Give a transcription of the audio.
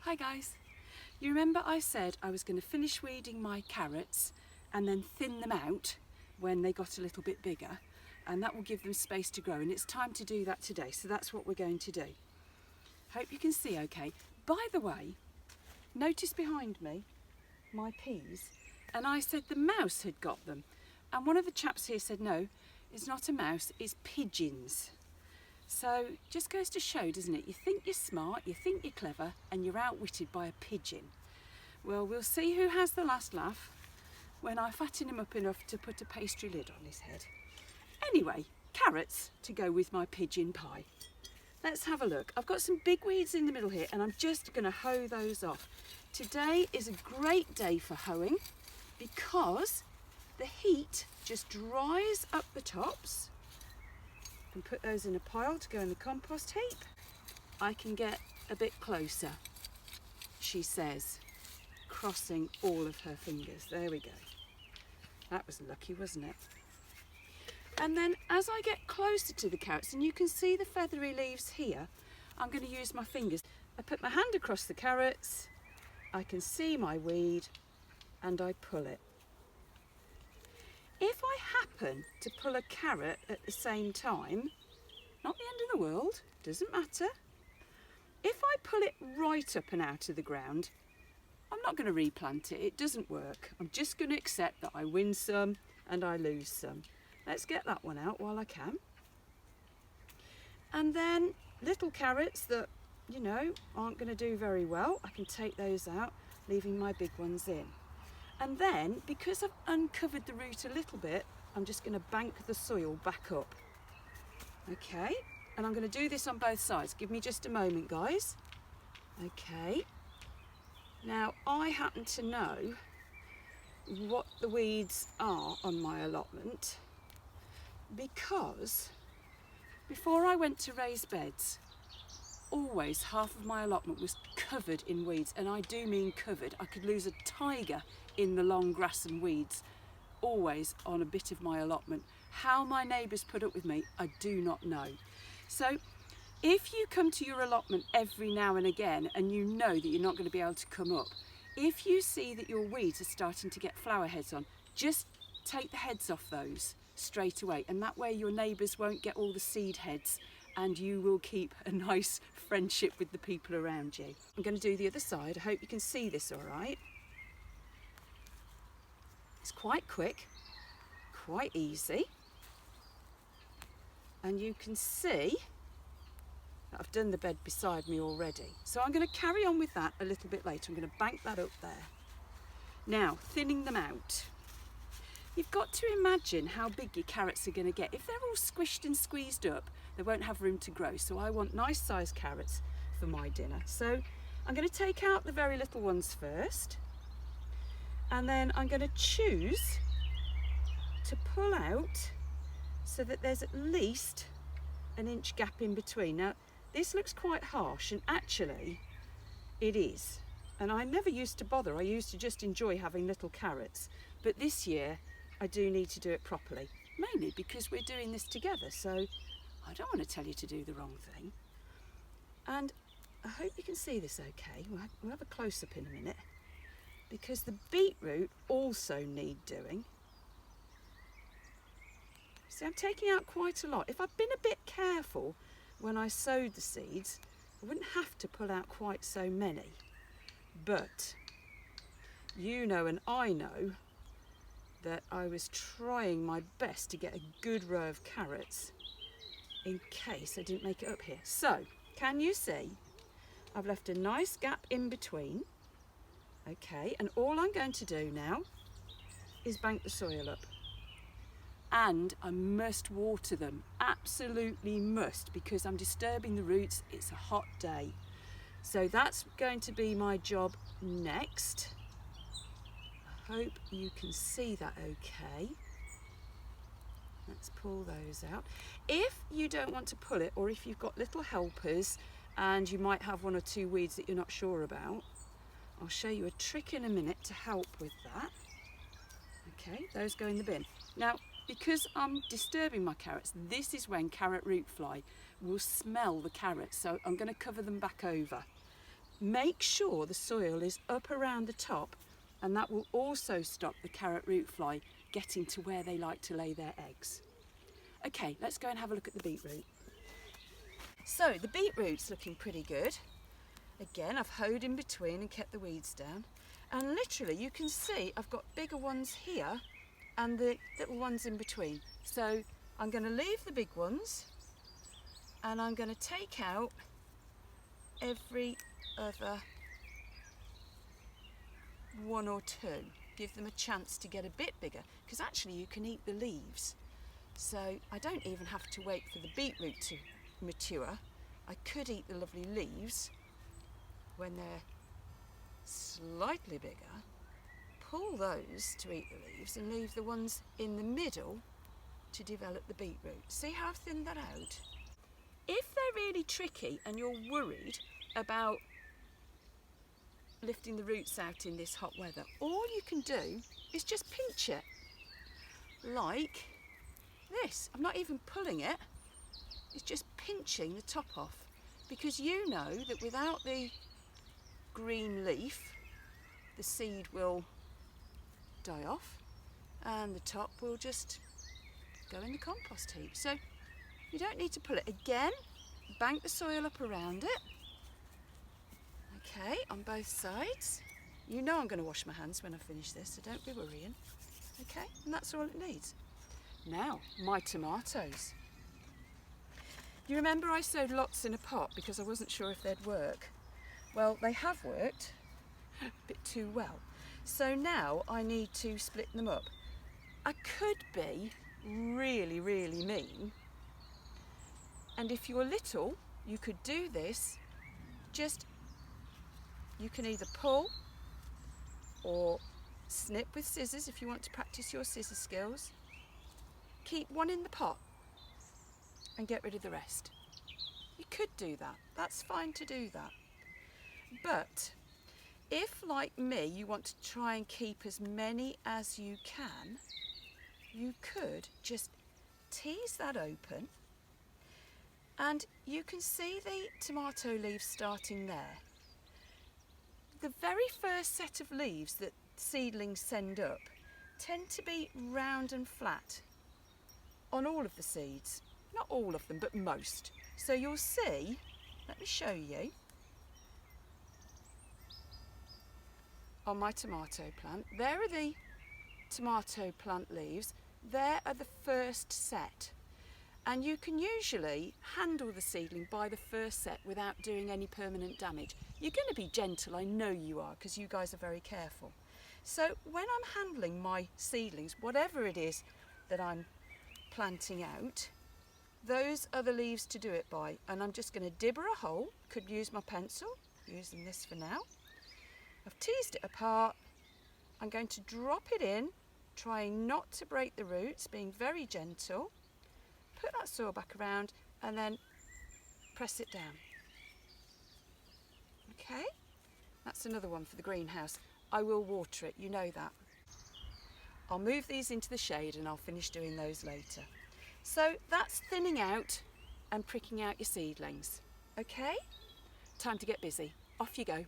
Hi guys. You remember I said I was going to finish weeding my carrots and then thin them out when they got a little bit bigger, and that will give them space to grow, and it's time to do that today, so that's what we're going to do. Hope you can see okay. By the way, notice behind me my peas, and I said the mouse had got them, and one of the chaps here said no, it's not a mouse, it's pigeons. So just goes to show, doesn't it? You think you're smart, you think you're clever, and you're outwitted by a pigeon. Well, we'll see who has the last laugh when I fatten him up enough to put a pastry lid on his head. Anyway, carrots to go with my pigeon pie. Let's have a look. I've got some big weeds in the middle here, and I'm just going to hoe those off. Today is a great day for hoeing because the heat just dries up the tops. And put those in a pile to go in the compost heap. I can get a bit closer, she says, crossing all of her fingers. There we go. That was lucky, wasn't it? And then as I get closer to the carrots, and you can see the feathery leaves here, I'm going to use my fingers. I put my hand across the carrots, I can see my weed, and I pull it. If I happen to pull a carrot at the same time, not the end of the world, doesn't matter. If I pull it right up and out of the ground, I'm not going to replant it, it doesn't work. I'm just going to accept that I win some and I lose some. Let's get that one out while I can. And then little carrots that, you know, aren't going to do very well, I can take those out, leaving my big ones in. And then, because I've uncovered the root a little bit, I'm just going to bank the soil back up. Okay, and I'm going to do this on both sides. Give me just a moment, guys. Okay, now I happen to know what the weeds are on my allotment because before I went to raised beds, always half of my allotment was covered in weeds, and I do mean covered. I could lose a tiger in the long grass and weeds, always on a bit of my allotment. How my neighbours put up with me, I do not know. So if you come to your allotment every now and again and you know that you're not going to be able to come up, if you see that your weeds are starting to get flower heads on, just take the heads off those straight away, and that way your neighbours won't get all the seed heads, and you will keep a nice friendship with the people around you. I'm going to do the other side. I hope you can see this all right. It's quite quick, quite easy, and you can see that I've done the bed beside me already. So I'm going to carry on with that a little bit later. I'm going to bank that up there. Now, thinning them out. You've got to imagine how big your carrots are going to get. If they're all squished and squeezed up, they won't have room to grow. So I want nice sized carrots for my dinner. So I'm going to take out the very little ones first. And then I'm going to choose to pull out so that there's at least an inch gap in between. Now, this looks quite harsh, and actually it is. And I never used to bother. I used to just enjoy having little carrots. But this year, I do need to do it properly, mainly because we're doing this together. So I don't want to tell you to do the wrong thing. And I hope you can see this okay. We'll have a close-up in a minute, because the beetroot also need doing. See, I'm taking out quite a lot. If I'd been a bit careful when I sowed the seeds, I wouldn't have to pull out quite so many. But you know, and I know, that I was trying my best to get a good row of carrots in case I didn't make it up here. So, can you see? I've left a nice gap in between. Okay, and all I'm going to do now is bank the soil up. And I must water them, absolutely must, because I'm disturbing the roots. It's a hot day. So that's going to be my job next. I hope you can see that okay. Let's pull those out. If you don't want to pull it, or if you've got little helpers and you might have one or two weeds that you're not sure about, I'll show you a trick in a minute to help with that. Okay, those go in the bin. Now, because I'm disturbing my carrots, this is when carrot root fly will smell the carrots, so I'm going to cover them back over. Make sure the soil is up around the top, and that will also stop the carrot root fly getting to where they like to lay their eggs. Okay, let's go and have a look at the beetroot. So the beetroot's looking pretty good. Again, I've hoed in between and kept the weeds down. And literally you can see I've got bigger ones here and the little ones in between. So I'm going to leave the big ones and I'm going to take out every other one or two. Give them a chance to get a bit bigger, because actually you can eat the leaves. So I don't even have to wait for the beetroot to mature. I could eat the lovely leaves when they're slightly bigger, pull those to eat the leaves and leave the ones in the middle to develop the beetroot. See how I've thinned that out? If they're really tricky and you're worried about lifting the roots out in this hot weather, all you can do is just pinch it like this. I'm not even pulling it, it's just pinching the top off, because you know that without the green leaf the seed will die off and the top will just go in the compost heap. So you don't need to pull it. Again, bank the soil up around it. Okay, on both sides. You know I'm going to wash my hands when I finish this, so don't be worrying. Okay, and that's all it needs. Now, my tomatoes. You remember I sowed lots in a pot because I wasn't sure if they'd work? Well, they have worked a bit too well. So now I need to split them up. I could be really, really mean. And if you're little, you could do this. You can either pull or snip with scissors if you want to practice your scissor skills. Keep one in the pot and get rid of the rest. You could do that. That's fine to do that. But if, like me, you want to try and keep as many as you can, you could just tease that open and you can see the tomato leaves starting there. The very first set of leaves that seedlings send up tend to be round and flat on all of the seeds. Not all of them, but most. So you'll see, let me show you, on my tomato plant, there are the tomato plant leaves. There are the first set. And you can usually handle the seedling by the first set without doing any permanent damage. You're going to be gentle, I know you are, because you guys are very careful. So when I'm handling my seedlings, whatever it is that I'm planting out, those are the leaves to do it by. And I'm just going to dibber a hole, could use my pencil, using this for now. I've teased it apart. I'm going to drop it in, trying not to break the roots, being very gentle. Put that soil back around and then press it down. Okay, that's another one for the greenhouse. I will water it, you know that. I'll move these into the shade and I'll finish doing those later. So that's thinning out and pricking out your seedlings. Okay, time to get busy. Off you go.